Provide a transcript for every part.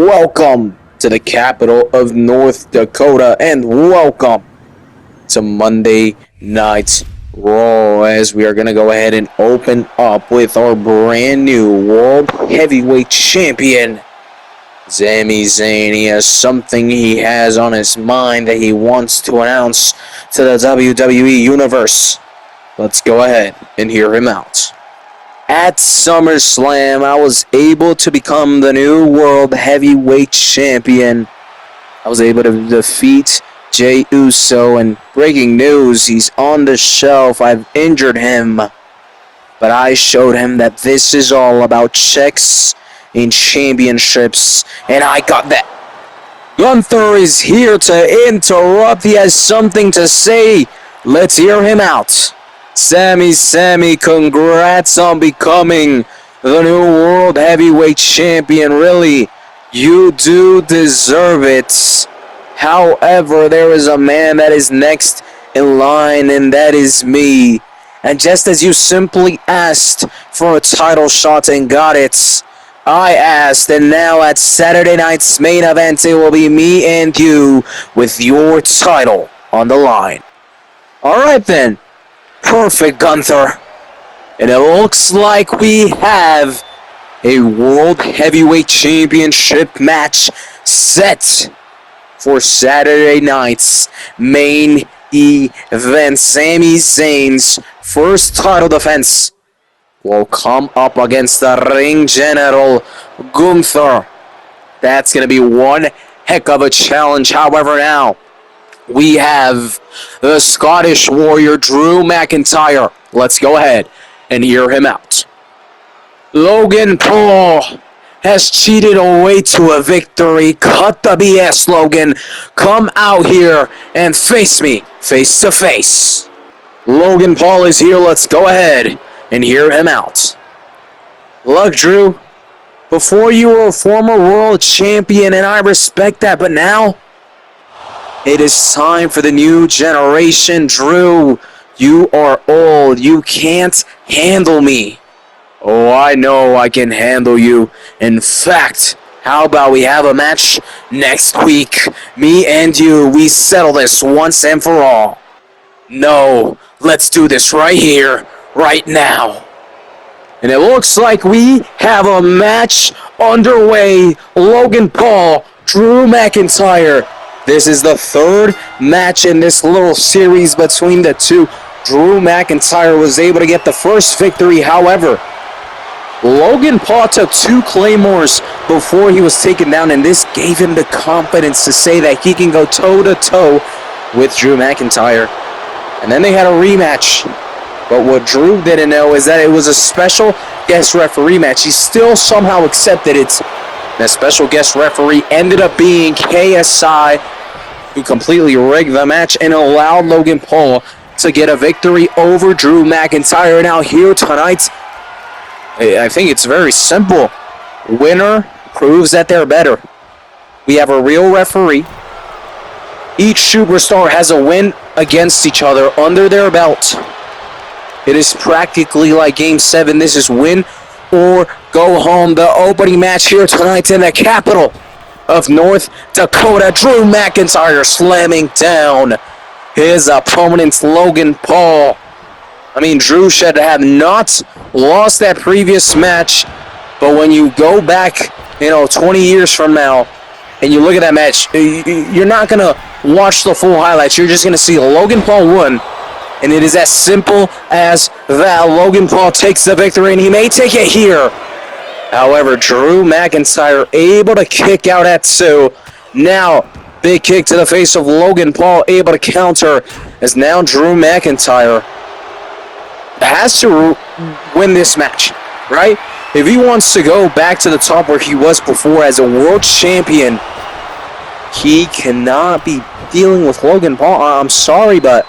welcome to the capital of North Dakota, and welcome to Monday Night Raw, as we are going to go ahead and open up with our brand new World Heavyweight Champion, Sami Zayn. He has something he has on his mind that he wants to announce to the WWE Universe. Let's go ahead and hear him out. At SummerSlam, I was able to become the new World Heavyweight Champion. I was able to defeat Jey Uso, and breaking news, he's on the shelf. I've injured him, but I showed him that this is all about checks and championships, and I got that. Gunther is here to interrupt. He has something to say. Let's hear him out. Sami, congrats on becoming the new World Heavyweight Champion. Really, you do deserve it. However, there is a man that is next in line, and that is me. And just as you simply asked for a title shot and got it, I asked, and now at Saturday night's main event, it will be me and you with your title on the line. Alright then. Perfect, Gunther. And it looks like we have a World Heavyweight Championship match set for Saturday night's main event. Sami Zayn's first title defense will come up against the ring general, Gunther. That's going to be one heck of a challenge. However, now we have the Scottish Warrior, Drew McIntyre. Let's go ahead and hear him out. Logan Paul has cheated away to a victory. Cut the BS, Logan. Come out here and face me face to face. Logan Paul is here. Let's go ahead and hear him out. Look, Drew, before you were a former world champion, and I respect that, but now it is time for the new generation. Drew, you are old. You can't handle me. Oh, I know I can handle you. In fact, how about we have a match next week? Me and you, we settle this once and for all. No, let's do this right here, right now. And it looks like we have a match underway. Logan Paul, Drew McIntyre. This is the third match in this little series between the two. Drew McIntyre was able to get the first victory. However, Logan Paul took 2 claymores before he was taken down, and this gave him the confidence to say that he can go toe-to-toe with Drew McIntyre. And then they had a rematch. But what Drew didn't know is that it was a special guest referee match. He still somehow accepted it. The special guest referee ended up being KSI, who completely rigged the match and allowed Logan Paul to get a victory over Drew McIntyre. Now here tonight, I think it's very simple. Winner proves that they're better. We have a real referee. Each superstar has a win against each other under their belt. It is practically like Game 7. This is win or go home. The opening match here tonight in the capital of North Dakota. Drew McIntyre slamming down his opponent, Logan Paul. I mean, Drew should have not lost that previous match, but when you go back, 20 years from now, and you look at that match, you're not going to watch the full highlights. You're just going to see Logan Paul won. And it is as simple as that. Logan Paul takes the victory, and he may take it here. However, Drew McIntyre able to kick out at 2. Now, big kick to the face of Logan Paul, able to counter, as now Drew McIntyre has to win this match, right? If he wants to go back to the top where he was before as a world champion, he cannot be dealing with Logan Paul. I'm sorry, but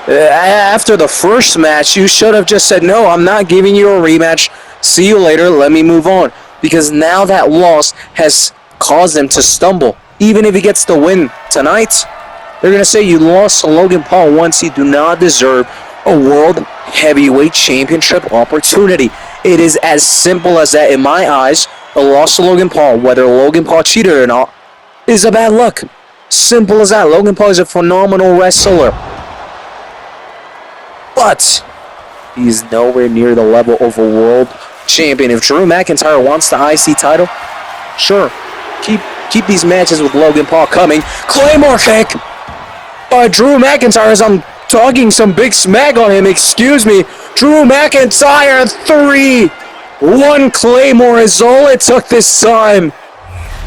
after the first match, you should have just said, no, I'm not giving you a rematch. See you later. Let me move on. Because now that loss has caused him to stumble. Even if he gets the win tonight, they're going to say you lost to Logan Paul once. You do not deserve a World Heavyweight Championship opportunity. It is as simple as that in my eyes. lost to Logan Paul, whether Logan Paul cheated or not, is a bad luck. Simple as that. Logan Paul is a phenomenal wrestler. But he's nowhere near the level of a world champion. If Drew McIntyre wants the IC title, sure. Keep these matches with Logan Paul coming. Claymore kick by Drew McIntyre as I'm talking some big smack on him. Excuse me. Drew McIntyre 3-1 Claymore is all it took this time.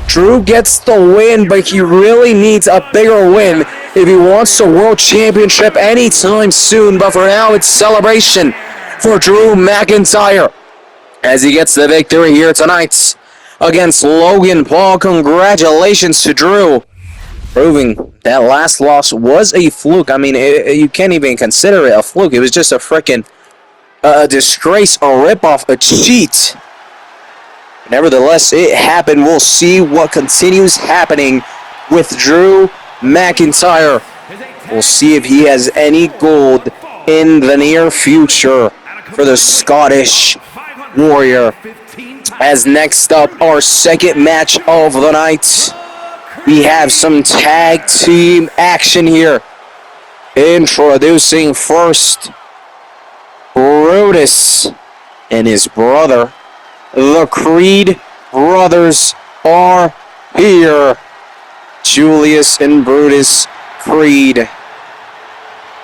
Drew gets the win, but he really needs a bigger win if he wants the World Championship anytime soon. But for now, it's celebration for Drew McIntyre as he gets the victory here tonight against Logan Paul. Congratulations to Drew, proving that last loss was a fluke. I mean, you can't even consider it a fluke. It was just a freaking disgrace, a ripoff, a cheat. Nevertheless, it happened. We'll see what continues happening with Drew McIntyre. We'll see if he has any gold in the near future for the Scottish Warrior. As next up, our second match of the night, we have some tag team action here. Introducing first, Brutus and his brother. The Creed brothers are here. Julius and Brutus Creed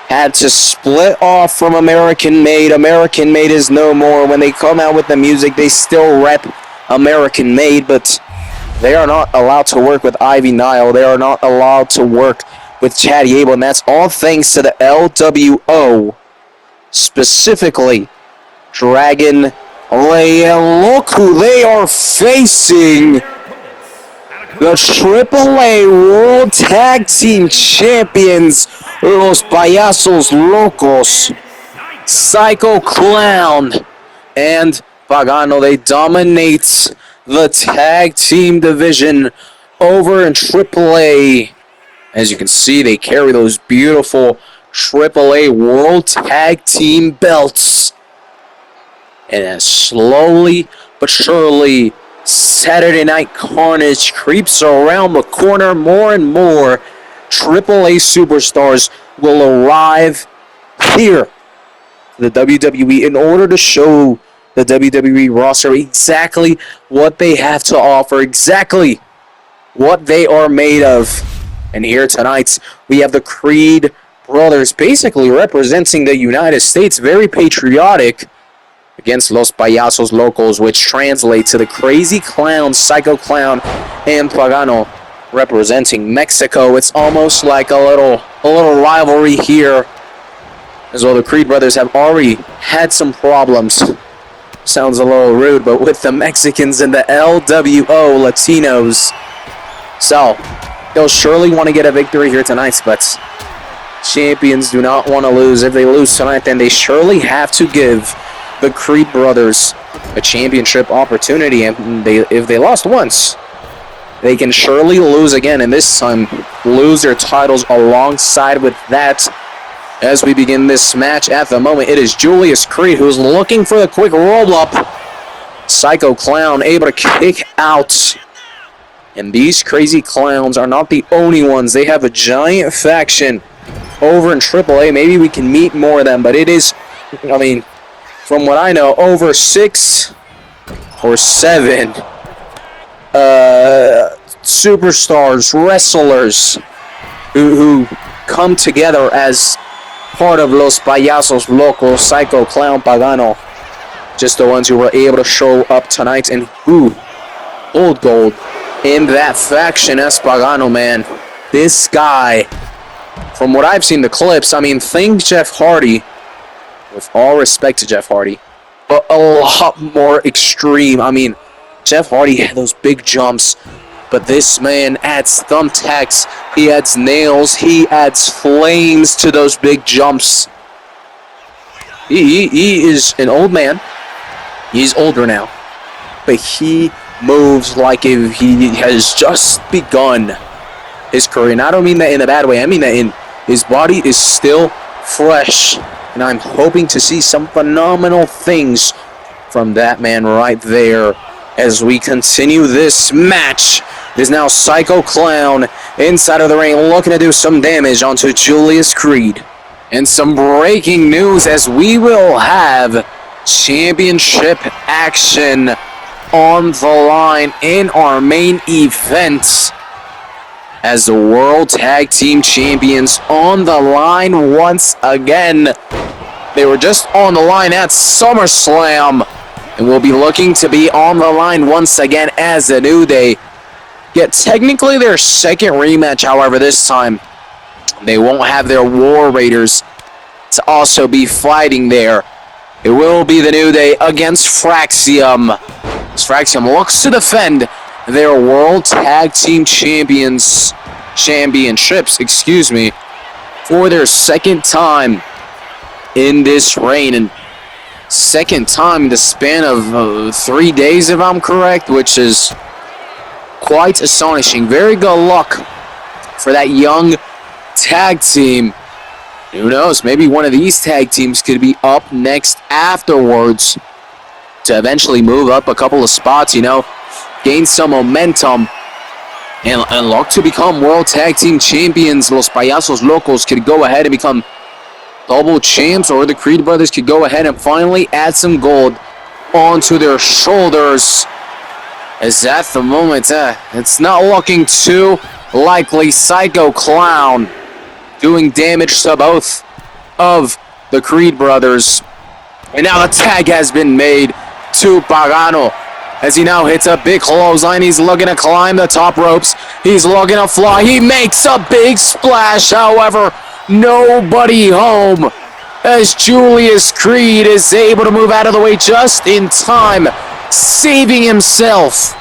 had to split off from American Made. American Made is no more. When they come out with the music, they still rep American Made, but they are not allowed to work with Ivy Nile. They are not allowed to work with Chad Gable, and that's all thanks to the LWO. Specifically, Dragon Lee. Look who they are facing. The AAA World Tag Team Champions, Los Payasos Locos, Psycho Clown, and Pagano. They dominate the tag team division over in AAA. As you can see, they carry those beautiful AAA World Tag Team belts. And as slowly but surely, Saturday Night Carnage creeps around the corner, more and more AAA superstars will arrive here to the WWE in order to show the WWE roster exactly what they have to offer, exactly what they are made of. And here tonight, we have the Creed brothers basically representing the United States, very patriotic, against Los Payasos Locos, which translates to the Crazy Clown, Psycho Clown, and Pagano representing Mexico. It's almost like a little rivalry here, as well. The Creed brothers have already had some problems. Sounds a little rude, but with the Mexicans and the LWO Latinos. So, they'll surely want to get a victory here tonight, but champions do not want to lose. If they lose tonight, then they surely have to give the Creed brothers a championship opportunity, and if they lost once, they can surely lose again, and this time lose their titles alongside with that. As we begin this match at the moment, it is Julius Creed who's looking for the quick roll-up. Psycho Clown able to kick out. And these crazy clowns are not the only ones. They have a giant faction over in AAA. Maybe we can meet more of them, but it is, I mean, from what I know, over 6 or 7 superstars, wrestlers who come together as part of Los Payasos Locos, Psycho Clown, Pagano. Just the ones who were able to show up tonight, and who hold gold in that faction as Pagano, man. This guy, from what I've seen the clips, I mean, think Jeff Hardy. With all respect to Jeff Hardy, but a lot more extreme. I mean, Jeff Hardy had those big jumps, but this man adds thumbtacks, he adds nails, he adds flames to those big jumps. He is an old man. He's older now, but he moves like if he has just begun his career. And I don't mean that in a bad way. I mean that in his body is still fresh. And I'm hoping to see some phenomenal things from that man right there. as we continue this match. It is now Psycho Clown inside of the ring looking to do some damage onto Julius Creed. And some breaking news as we will have championship action on the line in our main event, as the World Tag Team Champions on the line once again. They were just on the line at SummerSlam, and will be looking to be on the line once again as the New Day get technically their second rematch. However, this time they won't have their War Raiders to also be fighting there. It will be the New Day against Fraxium. As Fraxium looks to defend their World Tag Team Championships, for their second time in this reign, and second time in the span of 3 days, if I'm correct, which is quite astonishing. Very good luck for that young tag team. Who knows, maybe one of these tag teams could be up next afterwards to eventually move up a couple of spots, gain some momentum, and look to become World Tag Team Champions. Los Payasos Locos could go ahead and become double champs, or the Creed brothers could go ahead and finally add some gold onto their shoulders. As at the moment, it's not looking too likely. Psycho Clown doing damage to both of the Creed brothers. And now the tag has been made to Pagano, as he now hits a big clothesline. He's looking to climb the top ropes. He's looking to fly. He makes a big splash. However, nobody home, as Julius Creed is able to move out of the way just in time, saving himself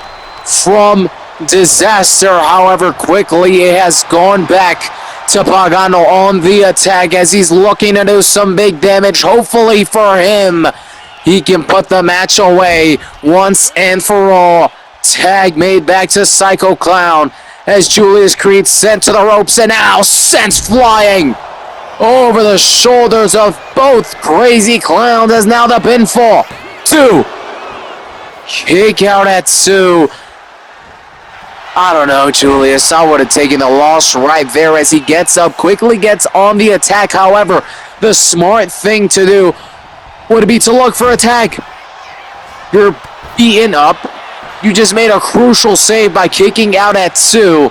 from disaster. However, quickly it has gone back to Pagano on the attack as he's looking to do some big damage. Hopefully for him, he can put the match away once and for all. Tag made back to Psycho Clown as Julius Creed sent to the ropes and now sent flying over the shoulders of both Crazy Clowns, as now the pinfall. 2. Kick out at 2. I don't know, Julius. I would have taken the loss right there as he gets up, quickly gets on the attack. However, the smart thing to do would be to look for a tag. You're beaten up. You just made a crucial save by kicking out at 2.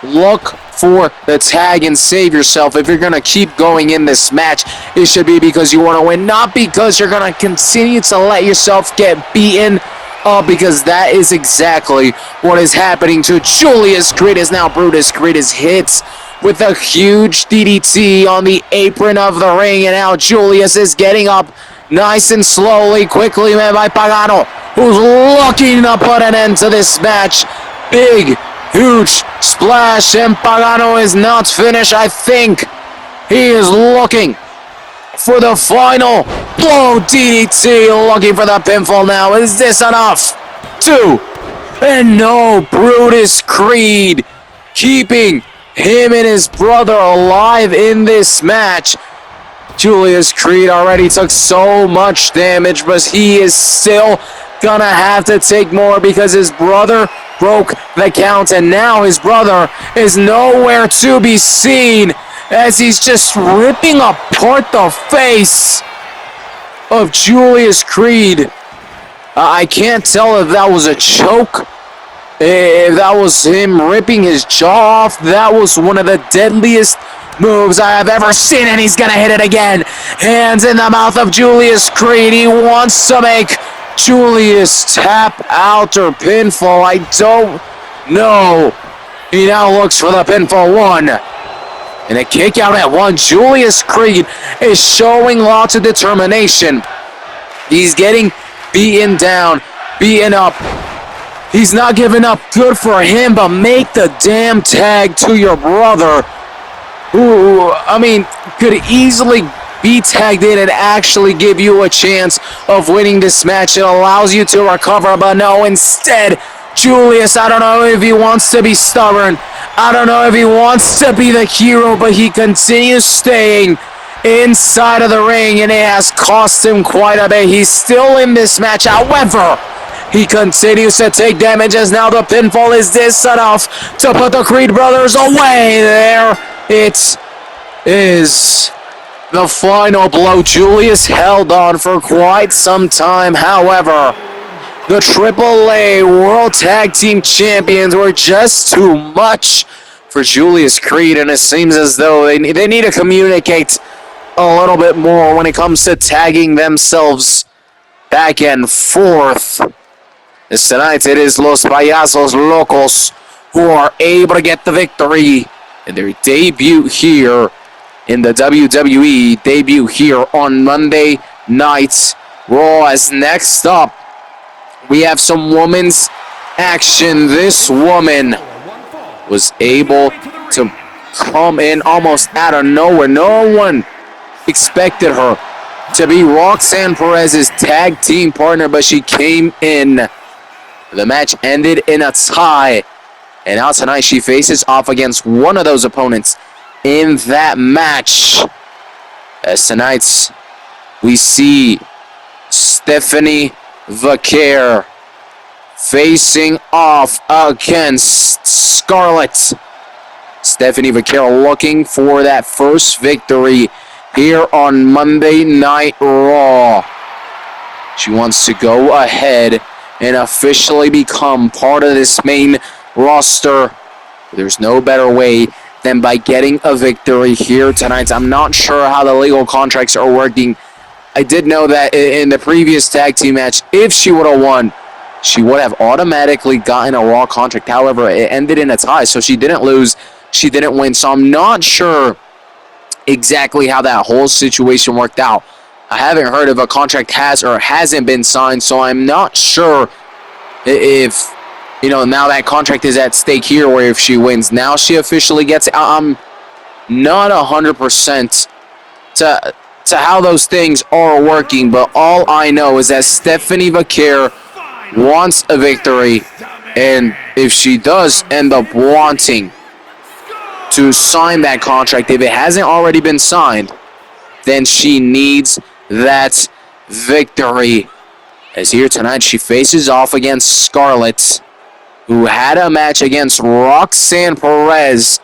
Look for the tag and save yourself. If you're going to keep going in this match, it should be because you want to win, not because you're going to continue to let yourself get beaten up, because that is exactly what is happening to Julius Creed. As now Brutus Creed is hit with a huge DDT on the apron of the ring, and now Julius is getting up nice and slowly, quickly made by Pagano, who's looking to put an end to this match. Big, huge splash, and Pagano is not finished. I think he is looking for the final blow. DDT, looking for the pinfall now. Is this enough? 2. And no, Brutus Creed keeping him and his brother alive in this match. Julius Creed already took so much damage, but he is still gonna have to take more because his brother broke the count, and now his brother is nowhere to be seen as he's just ripping apart the face of Julius Creed. I can't tell if that was a choke, if that was him ripping his jaw off. That was one of the deadliest moves I have ever seen, and he's gonna hit it again. Hands in the mouth of Julius Creed. He wants to make Julius tap out or pinfall. I don't know. He now looks for the pinfall. 1. And a kick out at 1. Julius Creed is showing lots of determination. He's getting beaten down, beaten up. He's not giving up. Good for him, but make the damn tag to your brother, who, could easily be tagged in and actually give you a chance of winning this match. It allows you to recover, but no, instead, Julius, I don't know if he wants to be stubborn. I don't know if he wants to be the hero, but he continues staying inside of the ring, and it has cost him quite a bit. He's still in this match. However, He continues to take damage as now the pinfall. Is this enough to put the Creed brothers away there? It is the final blow. Julius held on for quite some time. However, the AAA World Tag Team Champions were just too much for Julius Creed, and it seems as though they need to communicate a little bit more when it comes to tagging themselves back and forth. As tonight it is Los Payasos Locos who are able to get the victory in their debut here in the WWE, debut here on Monday Night Raw. As next up, we have some women's action. This woman was able to come in almost out of nowhere. No one expected her to be Roxanne Perez's tag team partner, but she came in. The match ended in a tie, and now tonight she faces off against one of those opponents in that match. As tonight we see Stephanie Vaquer facing off against Scarlett. Stephanie Vaquer looking for that first victory here on Monday Night Raw. She wants to go ahead and officially become part of this main roster. There's no better way than by getting a victory here tonight. I'm not sure how the legal contracts are working. I did know that in the previous tag team match, if she would have won, she would have automatically gotten a Raw contract. However, it ended in a tie, so she didn't lose, she didn't win. So I'm not sure exactly how that whole situation worked out. I haven't heard if a contract has or hasn't been signed, so I'm not sure if, now that contract is at stake here, where if she wins, now she officially gets it. I'm not 100% to how those things are working, but all I know is that Stephanie Vaquer wants a victory, and if she does end up wanting to sign that contract, if it hasn't already been signed, then she needs that victory. As here tonight she faces off against Scarlett, who had a match against Roxanne Perez.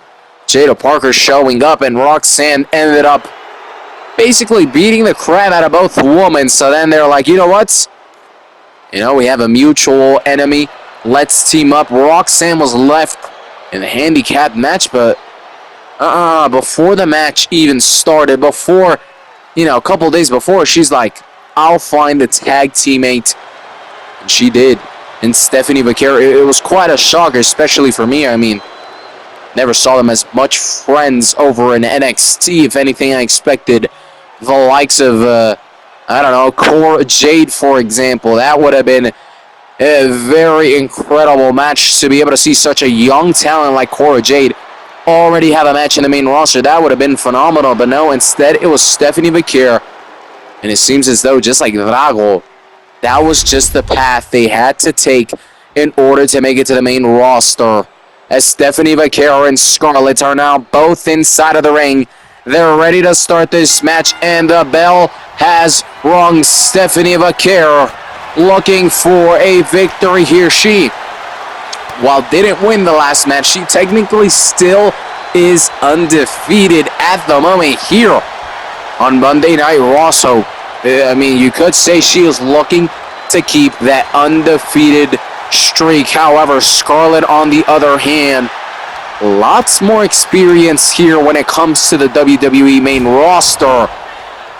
Jada Parker showing up, and Roxanne ended up basically beating the crap out of both women. So then they're like, you know what? We have a mutual enemy. Let's team up. Roxanne was left in the handicap match, but before the match even started, before, a couple days before, she's like, I'll find a tag teammate. And she did. And Stephanie Vaquer, it was quite a shocker, especially for me. I mean, never saw them as much friends over in NXT. If anything, I expected the likes of, Cora Jade, for example. That would have been a very incredible match to be able to see such a young talent like Cora Jade already have a match in the main roster. That would have been phenomenal, but no, instead it was Stephanie Vaquer. And it seems as though, just like Drago, that was just the path they had to take in order to make it to the main roster. As Stephanie Vaquer and Scarlett are now both inside of the ring. They're ready to start this match, and the bell has rung. Stephanie Vaquer looking for a victory here. She, while didn't win the last match, she technically still is undefeated at the moment here on Monday Night Raw. So, you could say she is looking to keep that undefeated streak. However, Scarlett, on the other hand, lots more experience here when it comes to the WWE main roster.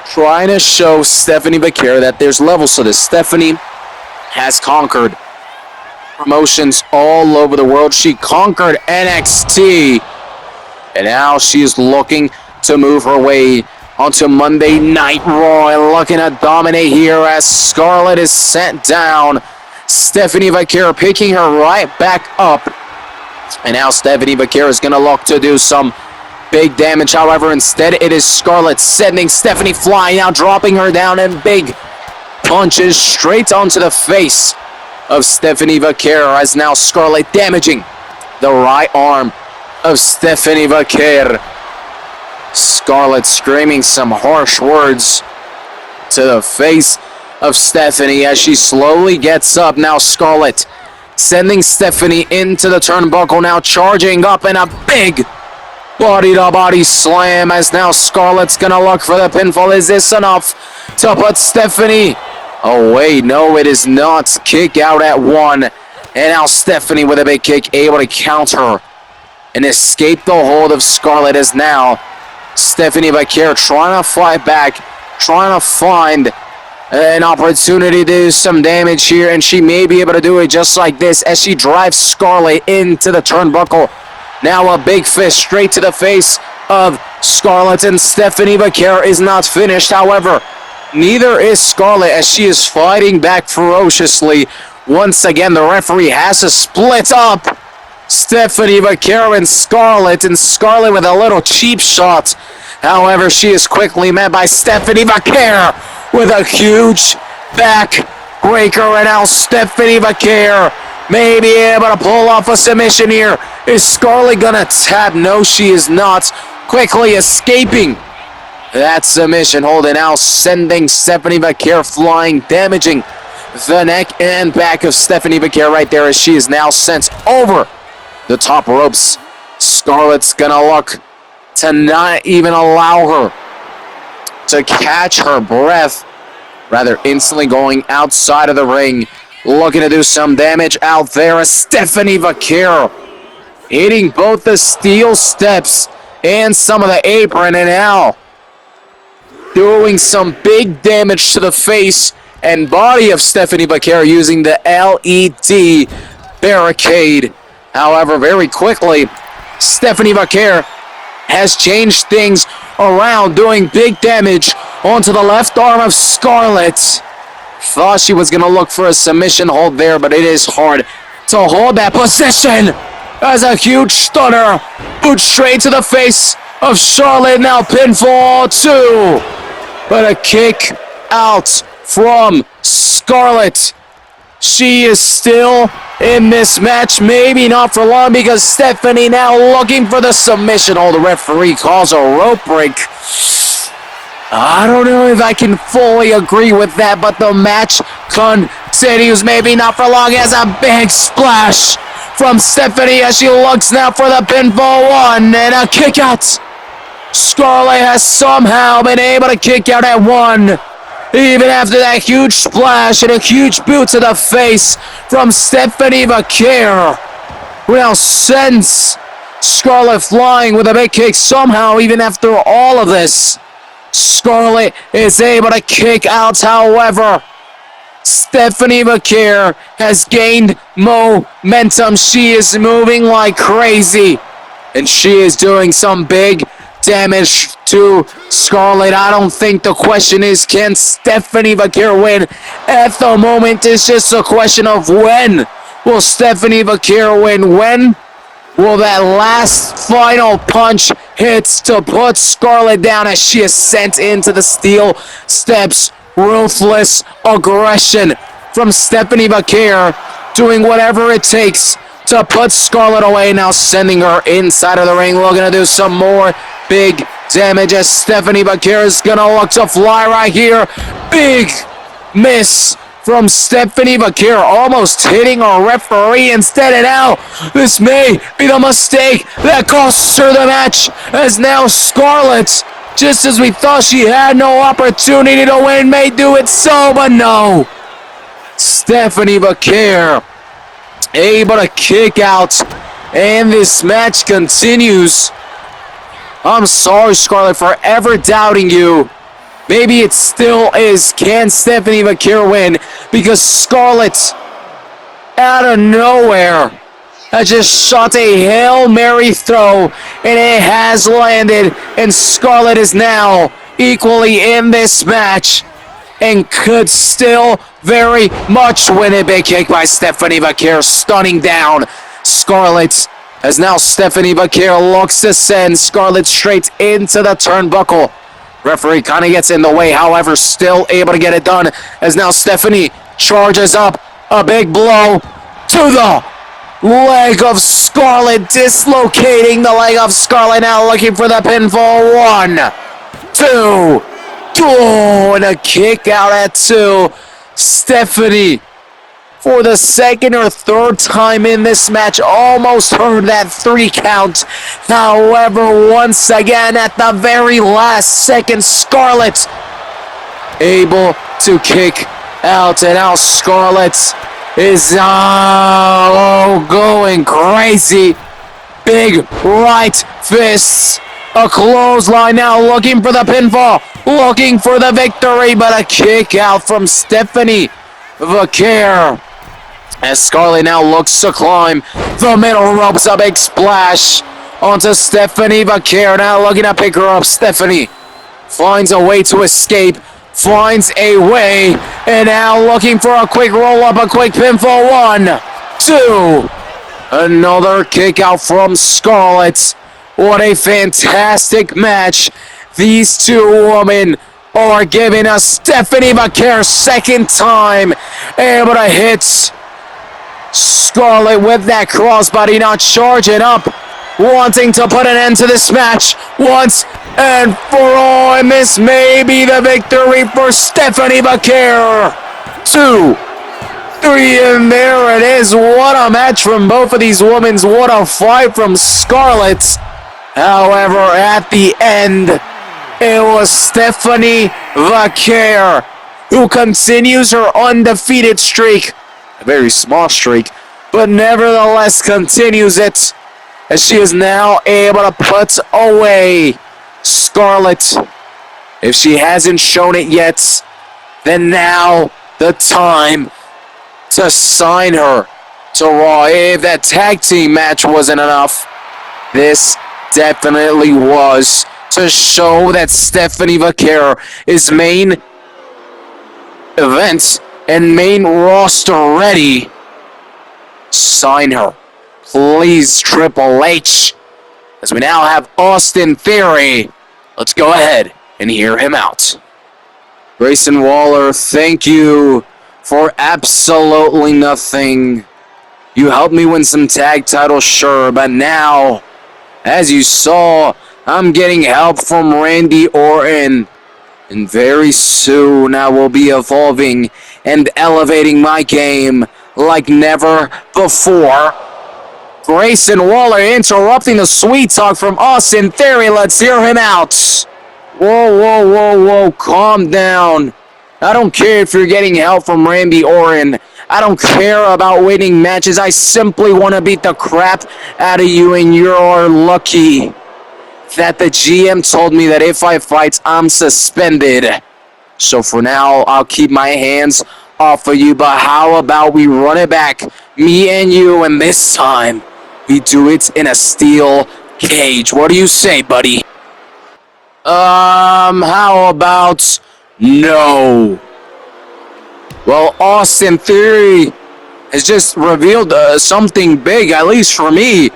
Trying to show Stephanie Vaquer that there's levels to this. Stephanie has conquered promotions all over the world. She conquered NXT, and now she's looking to move her way onto Monday Night Raw and looking to dominate here as Scarlett is sent down. Stephanie Vaquer picking her right back up. And now Stephanie Vaquer is going to look to do some big damage. However, instead it is Scarlett sending Stephanie flying out, dropping her down, and big punches straight onto the face of Stephanie Vaquer, as now Scarlett damaging the right arm of Stephanie Vaquer. Scarlett screaming some harsh words to the face of Stephanie as she slowly gets up. Now Scarlett sending Stephanie into the turnbuckle, now charging up in a big body-to-body slam as now Scarlett's gonna look for the pinfall. Is this enough to put Stephanie? Oh wait, no it is not. Kick out at 1. And now Stephanie with a big kick, able to counter and escape the hold of Scarlett. As now Stephanie Vaquer trying to fight back, trying to find an opportunity to do some damage here, and she may be able to do it just like this as she drives Scarlett into the turnbuckle. Now a big fist straight to the face of Scarlett, and Stephanie Vaquer is not finished. However, neither is Scarlett as she is fighting back ferociously. Once again, the referee has to split up Stephanie Vaquer and Scarlett with a little cheap shot. However, she is quickly met by Stephanie Vaquer with a huge back breaker, and now Stephanie Vaquer may be able to pull off a submission here. Is Scarlett gonna tap? No, she is not. Quickly escaping that submission hold, and now sending Stephanie Vaquer flying, damaging the neck and back of Stephanie Vaquer right there as she is now sent over the top ropes. Scarlett's gonna look to not even allow her to catch her breath, rather instantly going outside of the ring, looking to do some damage out there as Stephanie Vaquer hitting both the steel steps and some of the apron, and now doing some big damage to the face and body of Stephanie Vaquer using the LED barricade. However, very quickly, Stephanie Vaquer has changed things around, doing big damage onto the left arm of Scarlett. Thought she was going to look for a submission hold there, but it is hard to hold that position as a huge stunner boot straight to the face of Charlotte. Now pinfall 2, but a kick out from Scarlett. She is still in this match, maybe not for long, because Stephanie now looking for the submission hold. The referee calls a rope break. I don't know if I can fully agree with that, but the match continues, maybe not for long, as a big splash from Stephanie as she looks now for the pinfall 1 and a kick out. Scarlett has somehow been able to kick out at 1. Even after that huge splash and a huge boot to the face from Stephanie Vaquer, who now sends Scarlett flying with a big kick. Somehow, even after all of this, Scarlett is able to kick out. However, Stephanie Vaquer has gained momentum. She is moving like crazy, and she is doing some big damage to Scarlett. I don't think the question is, can Stephanie Vaquer win? At the moment, it's just a question of when will Stephanie Vaquer win? When will that last final punch hit to put Scarlett down as she is sent into the steel steps? Ruthless aggression from Stephanie Vaquer, doing whatever it takes to put Scarlett away. Now sending her inside of the ring, looking to do some more big damage as Stephanie Vaquer is gonna look to fly right here. Big miss from Stephanie Vaquer, almost hitting a referee instead, and now this may be the mistake that costs her the match, as now Scarlett, just as we thought she had no opportunity to win, may do it so, but no. Stephanie Vaquer able to kick out, and this match continues. I'm sorry, Scarlett, for ever doubting you. Maybe it still is. Can Stephanie Vaquer win? Because Scarlett, out of nowhere, has just shot a Hail Mary throw, and it has landed, and Scarlett is now equally in this match and could still very much win it. Big kick by Stephanie Vaquer, stunning down Scarlett, as now Stephanie Vaquer looks to send Scarlett straight into the turnbuckle. Referee kind of gets in the way, however, still able to get it done, as now Stephanie charges up. A big blow to the leg of Scarlett, dislocating the leg of Scarlett, now looking for the pinfall. 1, 2, and a kick out at 2. Stephanie, for the second or third time in this match, almost heard that 3 count. However, once again, at the very last second, Scarlett able to kick out, and now Scarlett is going crazy. Big right fists. A clothesline now, looking for the pinfall, looking for the victory, but a kick out from Stephanie Vaquer. As Scarlett now looks to climb the middle ropes, a big splash onto Stephanie Vaquer. Now looking to pick her up. Stephanie finds a way to escape, finds a way, and now looking for a quick roll-up, a quick pinfall. 1, 2. Another kick out from Scarlett. What a fantastic match. These two women are giving us Stephanie Vaquer second time able to hit Scarlett with that crossbody, now charging up, wanting to put an end to this match once and for all, and this may be the victory for Stephanie Vaquer. 2, 3, and there it is. What a match from both of these women. What a fight from Scarlett. However, at the end, it was Stephanie Vaquer who continues her undefeated streak. A very small streak, but nevertheless continues it, as she is now able to put away Scarlett. If she hasn't shown it yet, then now the time to sign her to Raw. If that tag team match wasn't enough, this definitely was, to show that Stephanie Vaquer is main event and main roster ready. Sign her, please, Triple H. As we now have Austin Theory. Let's go ahead and hear him out. Grayson Waller, thank you for absolutely nothing. You helped me win some tag titles, sure, but now, as you saw, I'm getting help from Randy Orton. And very soon I will be evolving and elevating my game like never before. Grayson Waller interrupting the sweet talk from Austin Theory. Let's hear him out. Whoa, calm down. I don't care if you're getting help from Randy Orton. I don't care about winning matches. I simply want to beat the crap out of you, and you're lucky that the GM told me that if I fight, I'm suspended. So for now, I'll keep my hands off of you, but how about we run it back, me and you, and this time, we do it in a steel cage. What do you say, buddy? How about no? Well, Austin Theory has just revealed something big, at least for me.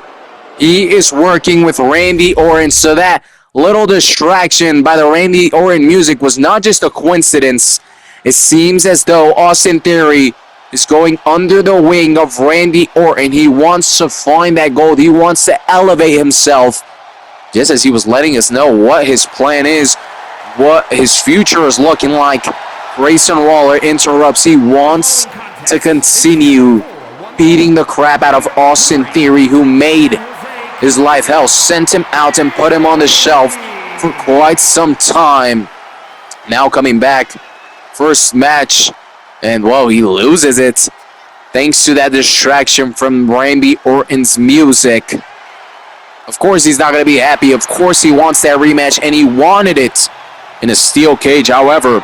He is working with Randy Orton, so that little distraction by the Randy Orton music was not just a coincidence. It seems as though Austin Theory is going under the wing of Randy Orton. He wants to find that gold. He wants to elevate himself, just as he was letting us know what his plan is, what his future is looking like. Grayson Waller interrupts. He wants to continue beating the crap out of Austin Theory, who made his life hell, sent him out and put him on the shelf for quite some time. Now coming back, first match, and whoa, he loses it thanks to that distraction from Randy Orton's music. Of course he's not going to be happy. Of course he wants that rematch, and he wanted it in a steel cage. However,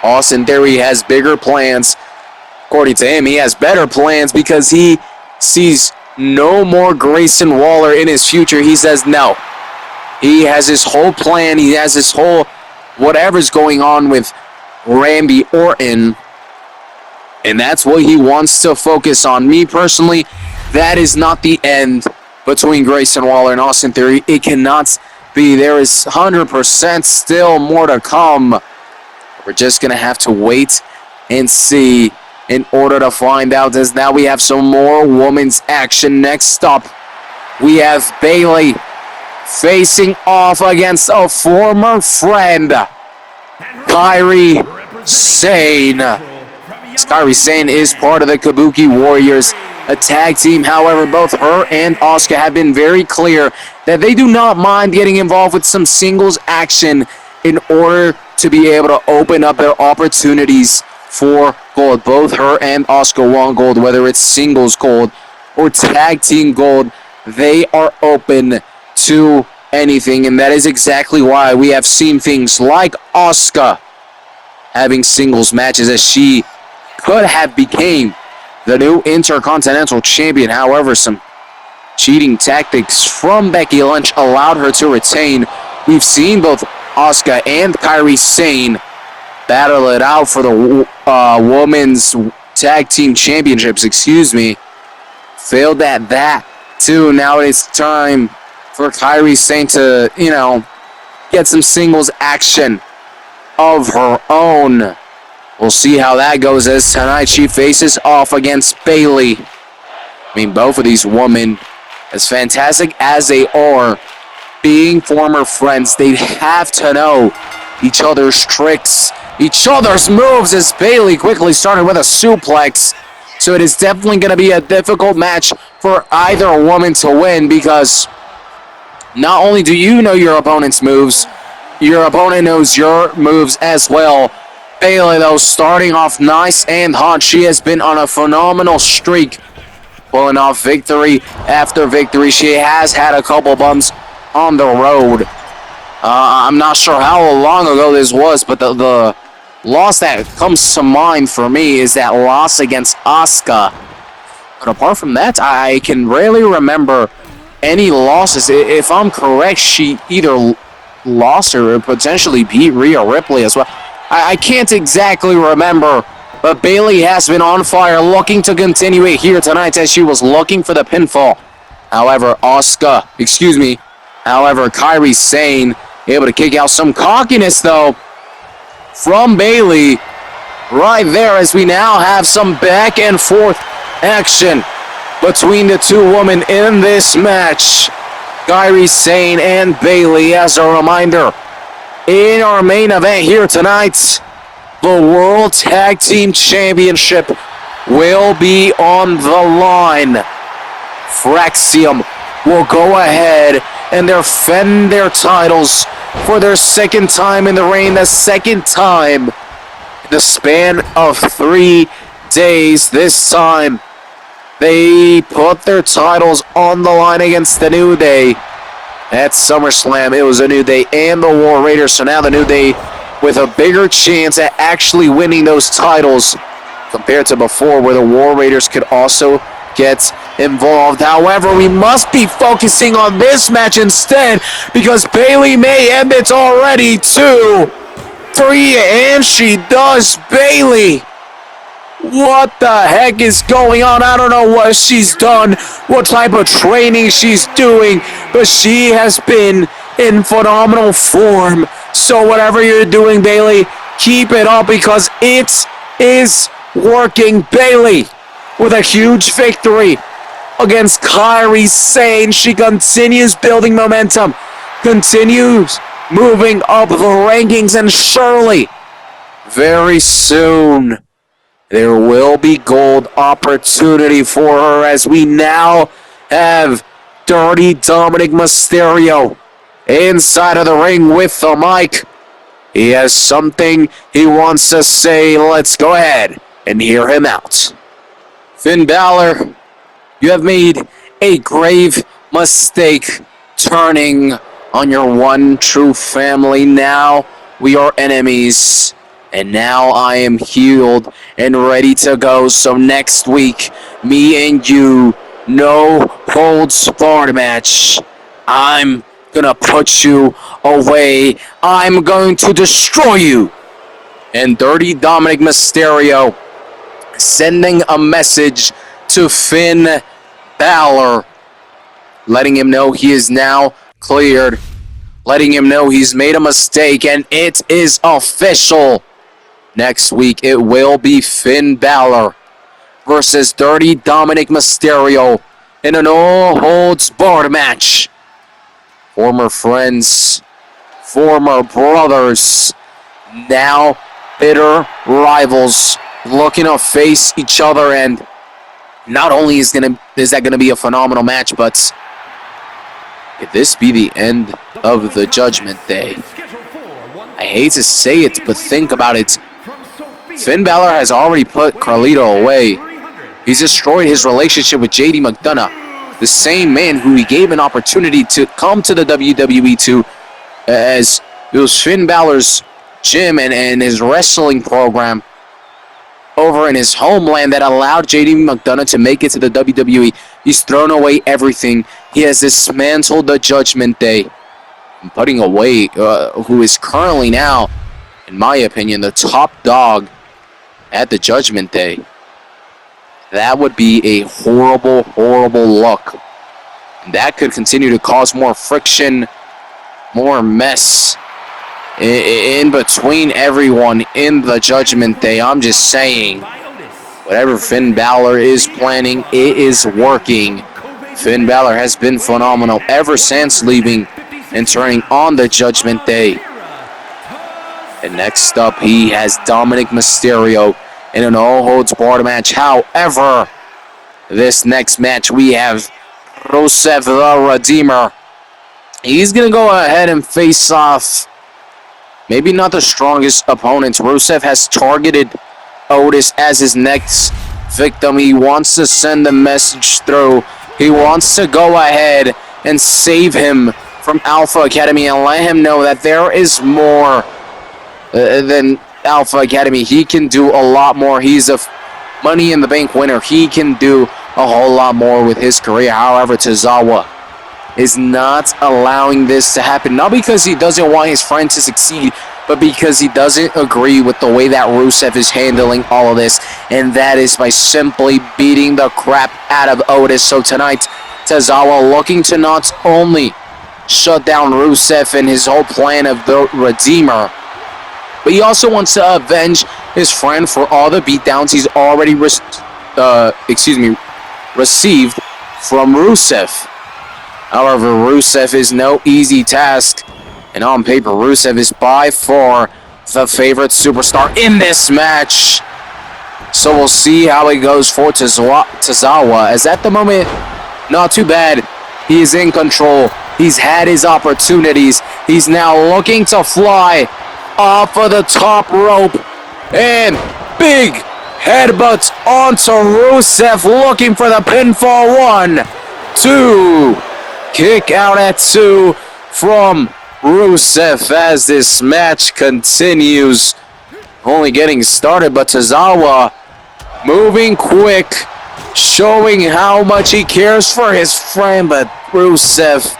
Austin Theory has bigger plans. According to him, he has better plans because he sees no more Grayson Waller in his future. He says no. He has his whole plan. He has his whole whatever's going on with Randy Orton, and that's what he wants to focus on. Me personally, that is not the end between Grayson Waller and Austin Theory. It cannot be. There is 100% still more to come. We're just going to have to wait and see in order to find out, as now we have some more women's action. Next up, we have Bayley facing off against a former friend, Kairi Sane. as Kairi Sane is part of the Kabuki Warriors, a tag team. However, both her and Asuka have been very clear that they do not mind getting involved with some singles action in order to be able to open up their opportunities for gold. Both her and Asuka want gold, whether it's singles gold or tag team gold. They are open to anything, and that is exactly why we have seen things like Asuka having singles matches, as she could have became the new Intercontinental Champion. However, some cheating tactics from Becky Lynch allowed her to retain. We've seen both Asuka and Kairi Sane battle it out for the Women's Tag Team Championships, Failed at that, too. Now it's time for Kairi Sane to, get some singles action of her own. We'll see how that goes, as tonight she faces off against Bayley. Both of these women, as fantastic as they are, being former friends, they have to know each other's tricks, each other's moves, as Bayley quickly started with a suplex. So it is definitely going to be a difficult match for either woman to win, because not only do you know your opponent's moves, your opponent knows your moves as well. Bayley, though, starting off nice and hot. She has been on a phenomenal streak, pulling off victory after victory. She has had a couple bumps on the road. I'm not sure how long ago this was, but the loss that comes to mind for me is that loss against Asuka. But apart from that, I can rarely remember any losses. If I'm correct, she either lost or potentially beat Rhea Ripley as well. I can't exactly remember, but Bayley has been on fire, looking to continue it here tonight, as she was looking for the pinfall. However, Kairi Sane able to kick out some cockiness, though, from Bayley right there, as we now have some back and forth action between the two women in this match. Kairi Sane and Bayley, as a reminder, in our main event here tonight, the World Tag Team Championship will be on the line. Fraxium will go ahead and defend their titles for their second time in the reign, the second time in the span of 3 days. This time, they put their titles on the line against the New Day. At SummerSlam, it was the New Day and the War Raiders, so now the New Day with a bigger chance at actually winning those titles compared to before, where the War Raiders could also get involved. However, we must be focusing on this match instead, because Bayley may end it already. 2, 3, and she does. Bayley, what the heck is going on? I don't know what she's done, what type of training she's doing, but she has been in phenomenal form. So whatever you're doing, Bayley, keep it up, because it is working. Bayley with a huge victory against Kairi Sane. She continues building momentum, continues moving up the rankings, and surely, very soon, there will be gold opportunity for her, as we now have Dirty Dominic Mysterio inside of the ring with the mic. He has something he wants to say. Let's go ahead and hear him out. Finn Balor, you have made a grave mistake turning on your one true family. Now we are enemies. And now I am healed and ready to go. So next week, me and you, no holds barred match. I'm gonna put you away. I'm going to destroy you. And Dirty Dominic Mysterio sending a message to Finn Balor, letting him know he is now cleared, letting him know he's made a mistake, and it is official. Next week, it will be Finn Balor versus Dirty Dominic Mysterio in an all-holds-barred match. Former friends, former brothers, now bitter rivals looking to face each other, and not only is that gonna be a phenomenal match, but could this be the end of the Judgment Day? I hate to say it, but think about it. Finn Balor has already put Carlito away. He's destroyed his relationship with JD McDonough, the same man who he gave an opportunity to come to the WWE to, as it was Finn Balor's gym and his wrestling program over in his homeland that allowed JD McDonough to make it to the WWE. He's thrown away everything. He has dismantled the Judgment Day, putting away who is currently now, in my opinion, the top dog at the Judgment Day. That would be a horrible, horrible look. And that could continue to cause more friction, more mess in between everyone in the Judgment Day. I'm just saying, whatever Finn Balor is planning, it is working. Finn Balor has been phenomenal ever since leaving and turning on the Judgment Day. And next up, he has Dominic Mysterio in an all-holds-barred match. However, this next match, we have Rusev the Redeemer. He's going to go ahead and face off maybe not the strongest opponent. Rusev has targeted Otis as his next victim. He wants to send a message through. He wants to go ahead and save him from Alpha Academy and let him know that there is more than Alpha Academy. He can do a lot more. He's a Money in the Bank winner. He can do a whole lot more with his career. However, Tozawa is not allowing this to happen. Not because he doesn't want his friend to succeed, but because he doesn't agree with the way that Rusev is handling all of this. And that is by simply beating the crap out of Otis. So tonight, Tozawa looking to not only shut down Rusev and his whole plan of the Redeemer, but he also wants to avenge his friend for all the beatdowns he's already received from Rusev. However, Rusev is no easy task, and on paper, Rusev is by far the favorite superstar in this match. So we'll see how it goes for Tozawa, as at the moment, not too bad. He is in control. He's had his opportunities. He's now looking to fly off of the top rope, and big headbutts onto Rusev, looking for the pinfall. 1, 2. Kick out at 2 from Rusev as this match continues. Only getting started, but Tozawa moving quick, showing how much he cares for his friend. But Rusev,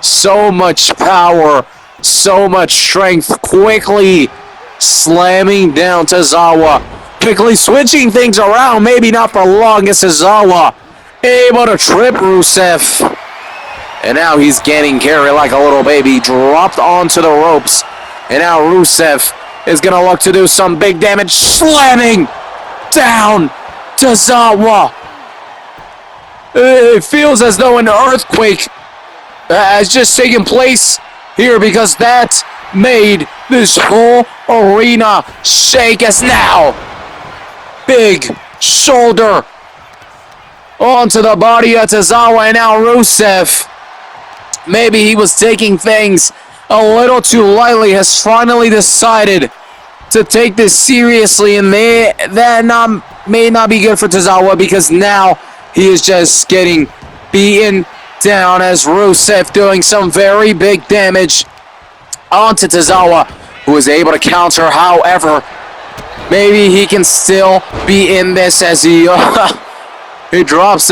so much power, so much strength, quickly slamming down Tozawa, quickly switching things around, maybe not for long, as Tozawa able to trip Rusev. And now he's getting carried like a little baby, dropped onto the ropes. And now Rusev is going to look to do some big damage, slamming down Tozawa. It feels as though an earthquake has just taken place here, because that made this whole arena shake. As now, big shoulder onto the body of Tozawa, and now Rusev, maybe he was taking things a little too lightly, has finally decided to take this seriously, and that may not be good for Tozawa, because now he is just getting beaten down, as Rusev doing some very big damage onto Tozawa, who is able to counter. However, maybe he can still be in this, as he he drops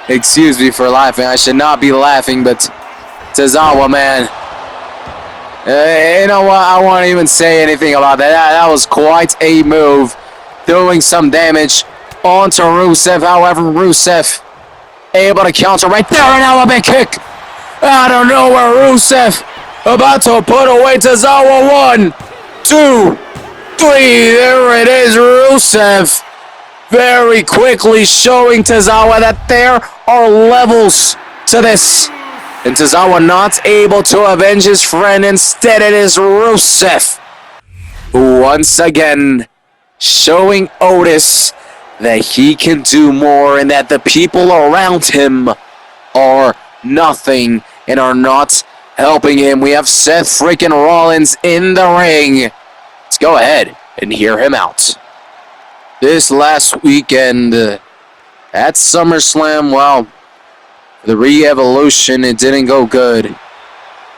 excuse me for laughing. I should not be laughing, but Tozawa, man. You know what? I won't even say anything about that. That was quite a move, doing some damage onto Rusev. However, Rusev able to counter right there, and now a big kick out of nowhere. Rusev about to put away Tozawa. 1, 2, 3. There it is. Rusev very quickly showing Tozawa that there are levels to this. And Tozawa not able to avenge his friend. Instead, it is Rusev who once again showing Otis that he can do more and that the people around him are nothing and are not helping him. We have Seth freaking Rollins in the ring. Let's go ahead and hear him out. This last weekend at SummerSlam, well, the Re-Evolution, it didn't go good.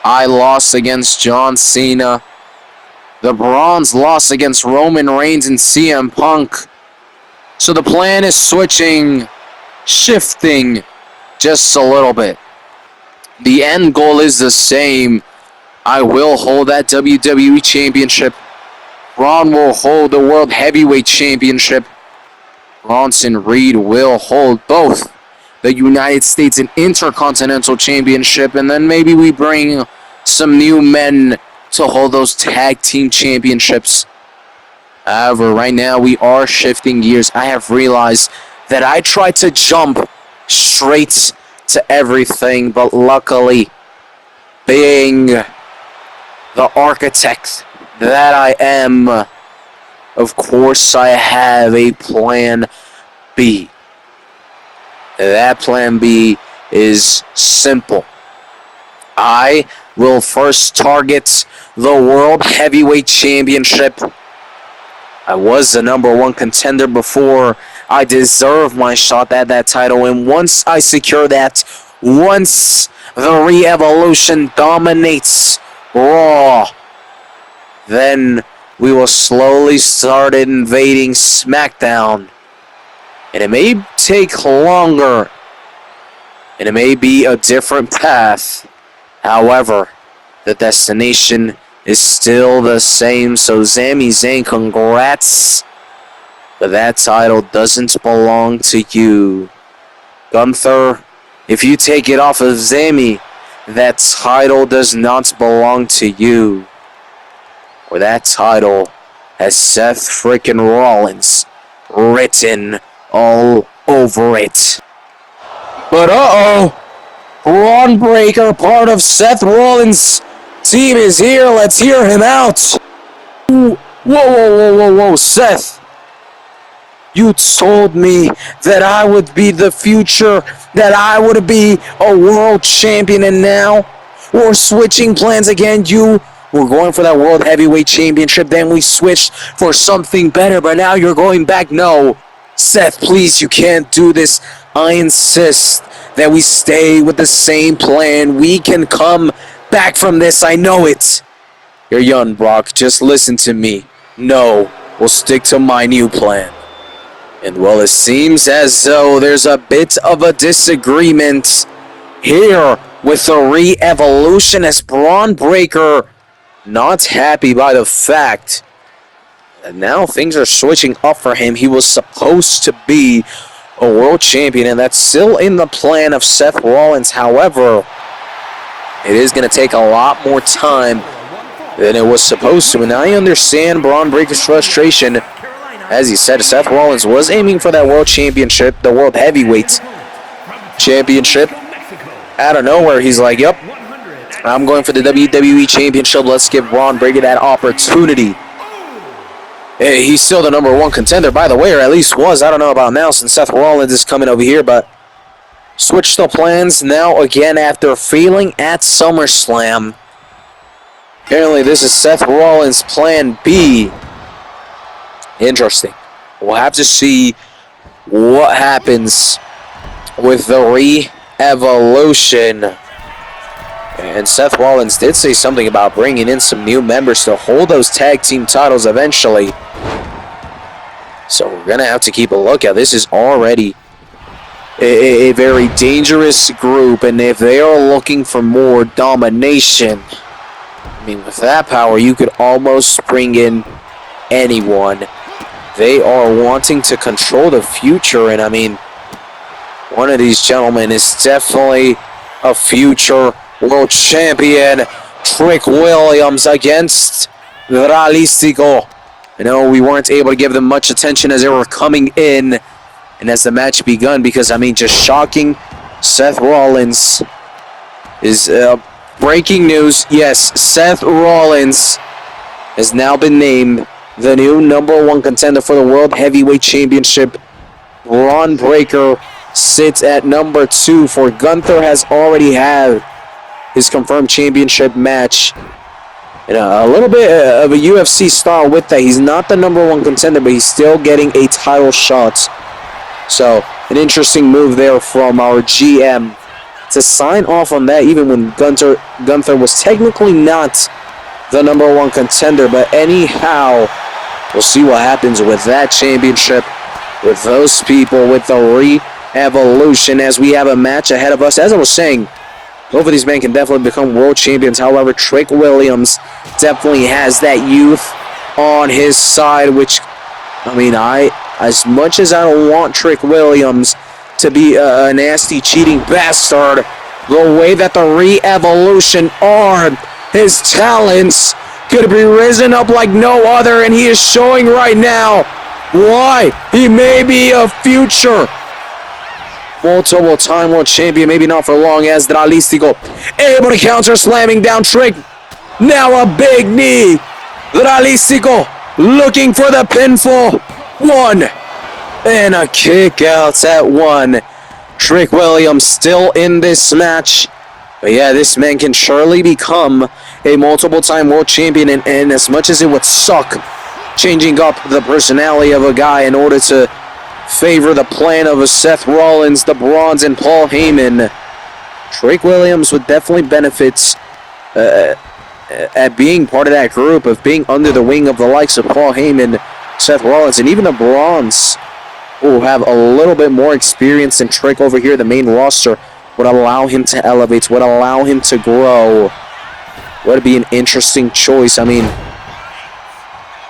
I lost against John Cena. The Bronze lost against Roman Reigns and CM Punk. So the plan is shifting just a little bit. The end goal is the same. I will hold that WWE Championship. Braun will hold the World Heavyweight Championship. Bronson Reed will hold both the United States and Intercontinental Championship, and then maybe we bring some new men to hold those tag team championships. However, right now we are shifting gears. I have realized that I tried to jump straight to everything, but luckily, being the architect that I am, of course I have a plan B. That plan B is simple. I will first target the World Heavyweight Championship. I was the #1 contender before. I deserve my shot at that title, and once I secure that, once the Re-Evolution dominates Raw, then we will slowly start invading SmackDown. And it may take longer, and it may be a different path. However, the destination is still the same. So Sami Zayn, congrats. But that title doesn't belong to you. Gunther, if you take it off of Sami, that title does not belong to you. Or that title has Seth freaking Rollins written all over it. But Braun Breaker, part of Seth Rollins' team, is here. Let's hear him out. Whoa, Seth. You told me that I would be the future, that I would be a world champion, and now we're switching plans again. You were going for that World Heavyweight Championship, then we switched for something better, but now you're going back. No, Seth, please, you can't do this. I insist that we stay with the same plan. We can come back from this, I know it. You're young, Brock, just listen to me. No, we'll stick to my new plan. And well, it seems as though there's a bit of a disagreement here with the Re-Evolution, as Braun Breaker not happy by the fact that now things are switching up for him. He was supposed to be a world champion, and that's still in the plan of Seth Rollins. However, it is going to take a lot more time than it was supposed to. And I understand Braun Breaker's frustration. As he said, Seth Rollins was aiming for that world championship, the World Heavyweight Championship. Out of nowhere, he's like, yep, I'm going for the WWE Championship. Let's give Braun Breaker that opportunity. He's still the #1 contender, by the way, or at least was. I don't know about now since Seth Rollins is coming over here, but switch the plans now again after failing at SummerSlam. Apparently, this is Seth Rollins' plan B. Interesting. We'll have to see what happens with the Re-Evolution. And Seth Rollins did say something about bringing in some new members to hold those tag team titles eventually. So we're going to have to keep a lookout. This is already a very dangerous group. And if they are looking for more domination, I mean, with that power, you could almost bring in anyone. They are wanting to control the future. And I mean, one of these gentlemen is definitely a future world champion. Trick Williams against Realistico. I know we weren't able to give them much attention as they were coming in and as the match begun, because I mean, just shocking. Seth Rollins is breaking news. Yes, Seth Rollins has now been named the new #1 contender for the World Heavyweight Championship, Braun Breaker, sits at number 2. For Gunther has already had his confirmed championship match. And a little bit of a UFC style with that. He's not the #1 contender, but he's still getting a title shot. So, an interesting move there from our GM to sign off on that, even when Gunther was technically not the #1 contender. But anyhow, we'll see what happens with that championship, with those people, with the re-evolution, as we have a match ahead of us. As I was saying, both of these men can definitely become world champions. However, Trick Williams definitely has that youth on his side, which, I mean, as much as I don't want Trick Williams to be a nasty, cheating bastard, the way that the re-evolution are, his talents could be risen up like no other, and he is showing right now why he may be a future multiple-time world champion, maybe not for long, as Dralistico able to counter, slamming down Trick. Now a big knee. Dralistico looking for the pinfall. 1. And a kick out at 1. Trick Williams still in this match. But yeah, this man can surely become a multiple-time world champion, and as much as it would suck changing up the personality of a guy in order to favor the plan of a Seth Rollins, the Bronze, and Paul Heyman, Trick Williams would definitely benefit at being part of that group, of being under the wing of the likes of Paul Heyman, Seth Rollins, and even the Bronze, who have a little bit more experience than Trick over here. The main roster would allow him to elevate, would allow him to grow. Would be an interesting choice. I mean,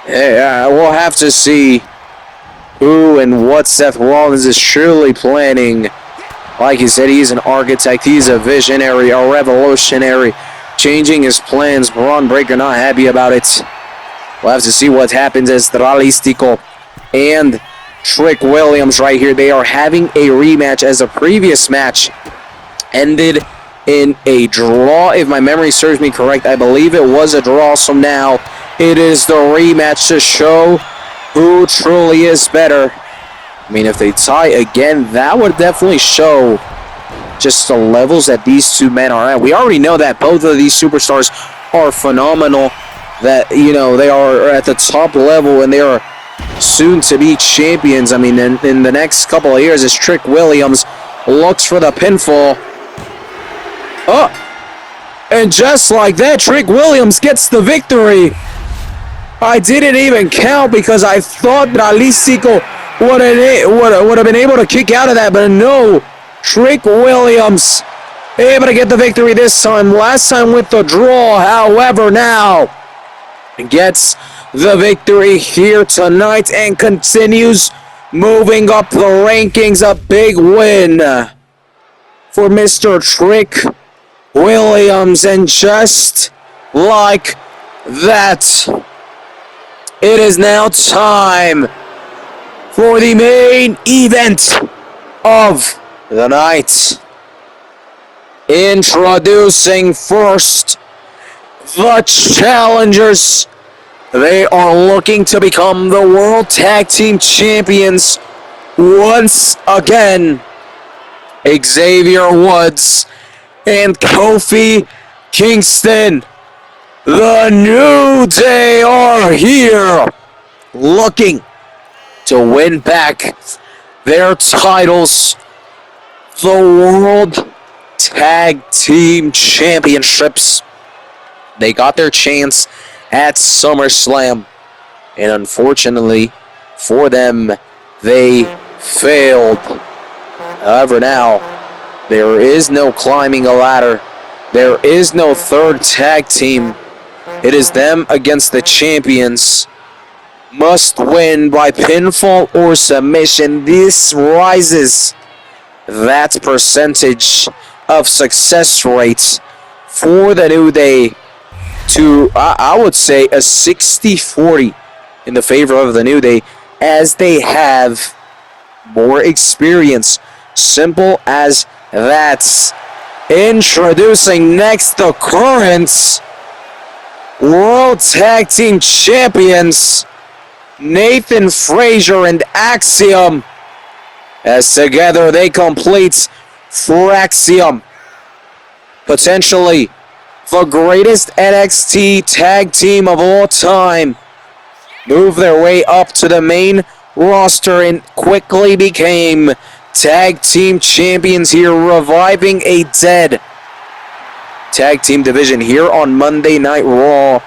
yeah, we'll have to see who and what Seth Rollins is truly planning. Like he said, he's an architect, he's a visionary, a revolutionary, changing his plans. Braun Breaker not happy about it. We'll have to see what happens as Dralistico and Trick Williams right here. They are having a rematch, as a previous match ended in a draw. If my memory serves me correct, I believe it was a draw. So now it is the rematch to show who truly is better. I mean, if they tie again, that would definitely show just the levels that these two men are at. We already know that both of these superstars are phenomenal, that, you know, they are at the top level and they are soon to be champions. I mean, in the next couple of years, as Trick Williams looks for the pinfall. Oh, and just like that, Trick Williams gets the victory. I didn't even count because I thought Dralistico would have been able to kick out of that, but no. Trick Williams able to get the victory this time. Last time with the draw, however, now gets the victory here tonight and continues moving up the rankings. A big win for Mr. Trick Williams, and just like that, it is now time for the main event of the night. Introducing first the challengers. They are looking to become the World Tag Team Champions once again. Xavier Woods and Kofi Kingston. The New Day are here, looking to win back their titles, the World Tag Team Championships. They got their chance at SummerSlam, and unfortunately for them, they failed. However, now there is no climbing a ladder. There is no third tag team. It is them against the champions. Must win by pinfall or submission. This rises that percentage of success rates for the New Day to, I would say, a 60-40 in the favor of the New Day, as they have more experience. Simple as that. Introducing next the current World Tag Team Champions, Nathan Frazier and Axiom, as together they complete Fraxium, potentially the greatest NXT tag team of all time, move their way up to the main roster and quickly became tag team champions here, reviving a dead tag team division here on Monday Night Raw.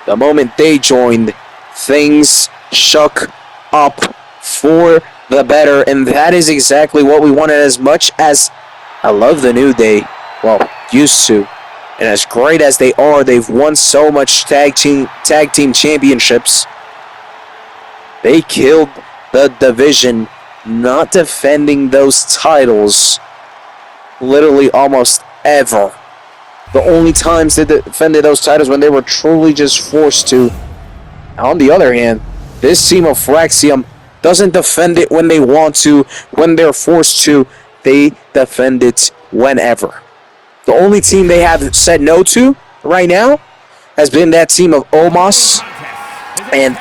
The moment they joined, things shook up for the better, and that is exactly what we wanted. As much as I love the New Day, well, used to, and as great as they are, they've won so much tag team championships. They killed the division, not defending those titles literally almost ever. The only times they defended those titles when they were truly just forced to. On the other hand, this team of Fraxium doesn't defend it when they want to, when they're forced to. They defend it whenever. The only team they have said no to right now has been that team of Omos and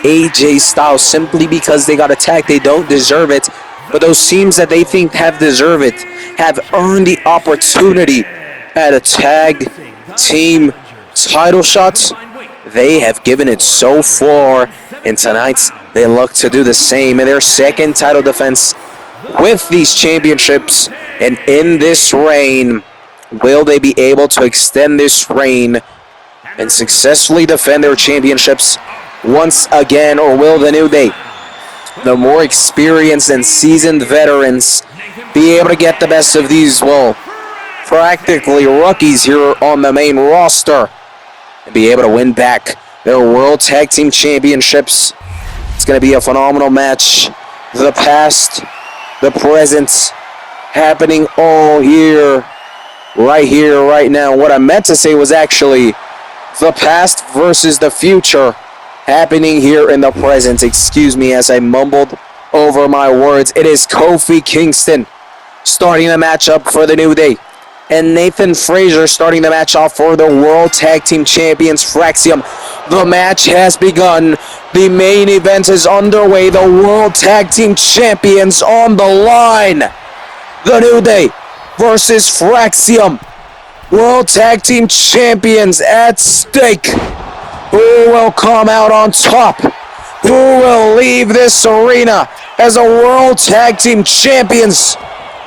AJ Styles, simply because they got attacked. They don't deserve it. But those teams that they think have deserved it have earned the opportunity at a tag team title shot. They have given it so far, and tonight they look to do the same in their second title defense with these championships. And in this reign, will they be able to extend this reign and successfully defend their championships once again, or will the New Day, the more experienced and seasoned veterans, be able to get the best of these, well, practically rookies here on the main roster and be able to win back their World Tag Team Championships? It's going to be a phenomenal match. The past, the present, happening all here, right now. What I meant to say was actually the past versus the future, happening here in the present. Excuse me as I mumbled over my words. It is Kofi Kingston starting the matchup for the New Day, and Nathan Frazier starting the match off for the World Tag Team Champions Fraxium. The match has begun. The main event is underway. The World Tag Team Champions on the line. The New Day versus Fraxium. World Tag Team Champions at stake. Who will come out on top? Who will leave this arena as a World Tag Team Champions?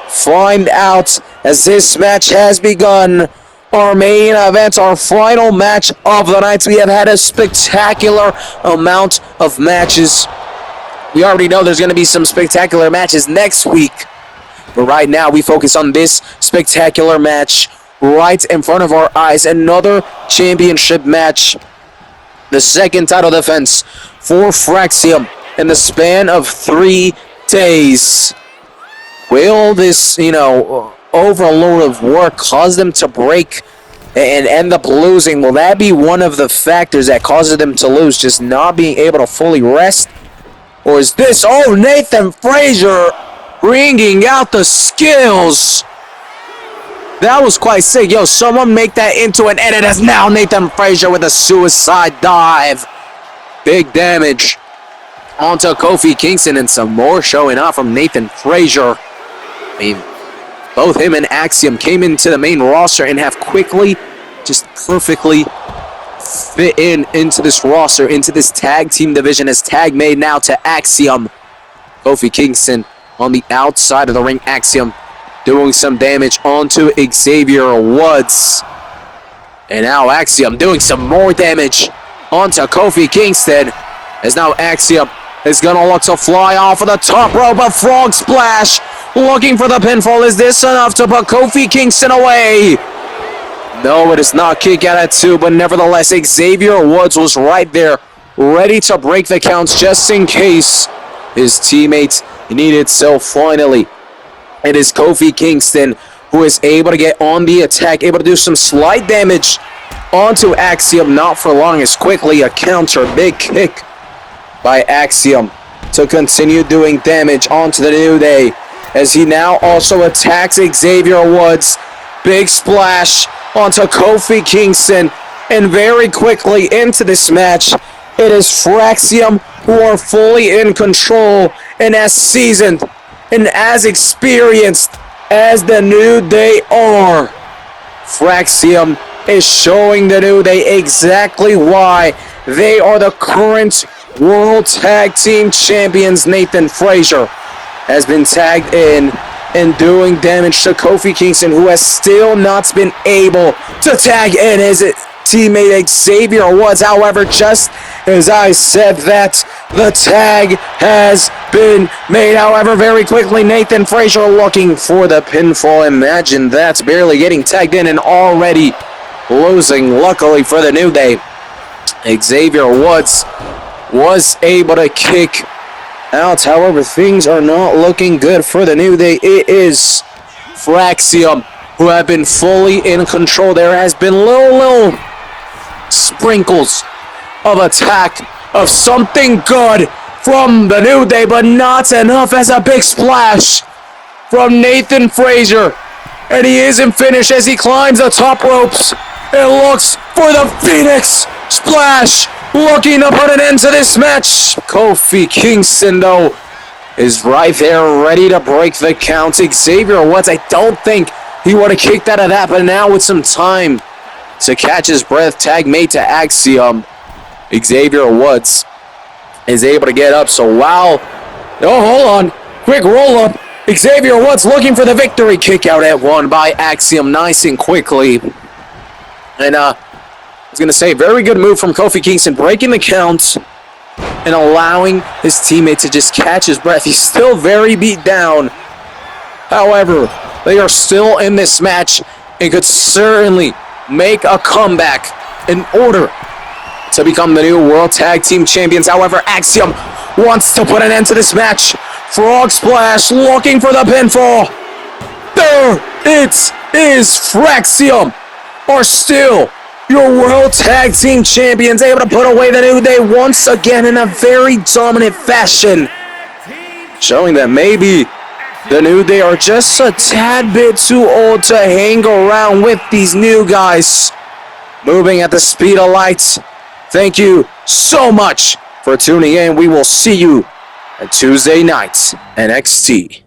Find out as this match has begun. Our main event, our final match of the night. We have had a spectacular amount of matches. We already know there's going to be some spectacular matches next week. But right now, we focus on this spectacular match right in front of our eyes. Another championship match. The second title defense for Fraxium in the span of 3 days. Will this, overload of work cause them to break and end up losing? Will that be one of the factors that causes them to lose, just not being able to fully rest? Or is this, Nathan Frazier bringing out the skills? That was quite sick. Yo, someone make that into an edit as now Nathan Frazier with a suicide dive. Big damage onto Kofi Kingston, and some more showing up from Nathan Frazier. I mean, both him and Axiom came into the main roster and have quickly, just perfectly fit into this roster, into this tag team division, as tag made now to Axiom. Kofi Kingston on the outside of the ring. Axiom doing some damage onto Xavier Woods. And now Axiom doing some more damage onto Kofi Kingston, as now Axiom is going to look to fly off of the top rope. A frog splash, looking for the pinfall. Is this enough to put Kofi Kingston away? No, it is not. Kick out at 2, but nevertheless, Xavier Woods was right there, ready to break the counts just in case his teammates needed. So finally, it is Kofi Kingston who is able to get on the attack, able to do some slight damage onto Axiom. Not for long, as quickly a counter, big kick by Axiom to continue doing damage onto the New Day, as he now also attacks Xavier Woods. Big splash onto Kofi Kingston, and very quickly into this match, it is Fraxium who are fully in control and as seasoned and as experienced as the New Day are. Fraxium is showing the New Day exactly why they are the current World Tag Team Champions. Nathan Frazier has been tagged in and doing damage to Kofi Kingston, who has still not been able to tag in his teammate Xavier Woods. However, just as I said that, the tag has been made. However, very quickly, Nathan Frazier looking for the pinfall. Imagine that, barely getting tagged in and already losing. Luckily for the New Day, Xavier Woods was able to kick out. However, things are not looking good for the New Day. It is Fraxium who have been fully in control. There has been little sprinkles of attack of something good from the New Day, but not enough as a big splash from Nathan Frazier. And he isn't finished as he climbs the top ropes and looks for the Phoenix Splash, looking to put an end to this match. Kofi Kingston, though, is right there ready to break the count. Xavier Woods, I don't think he would have kicked out of that, but now with some time to catch his breath, tag made to Axiom, Xavier Woods is able to get up. So wow, hold on, quick roll up. Xavier Woods looking for the victory. Kick out at one by Axiom, nice and quickly. And I was going to say, very good move from Kofi Kingston, breaking the count and allowing his teammate to just catch his breath. He's still very beat down. However, they are still in this match and could certainly make a comeback in order to become the new World Tag Team Champions. However, Axiom wants to put an end to this match. Frog Splash looking for the pinfall. There it is. Fraxium are still your World Tag Team Champions, able to put away the New Day once again in a very dominant fashion, showing that maybe the New Day are just a tad bit too old to hang around with these new guys. Moving at the speed of light. Thank you so much for tuning in. We will see you at Tuesday night's NXT.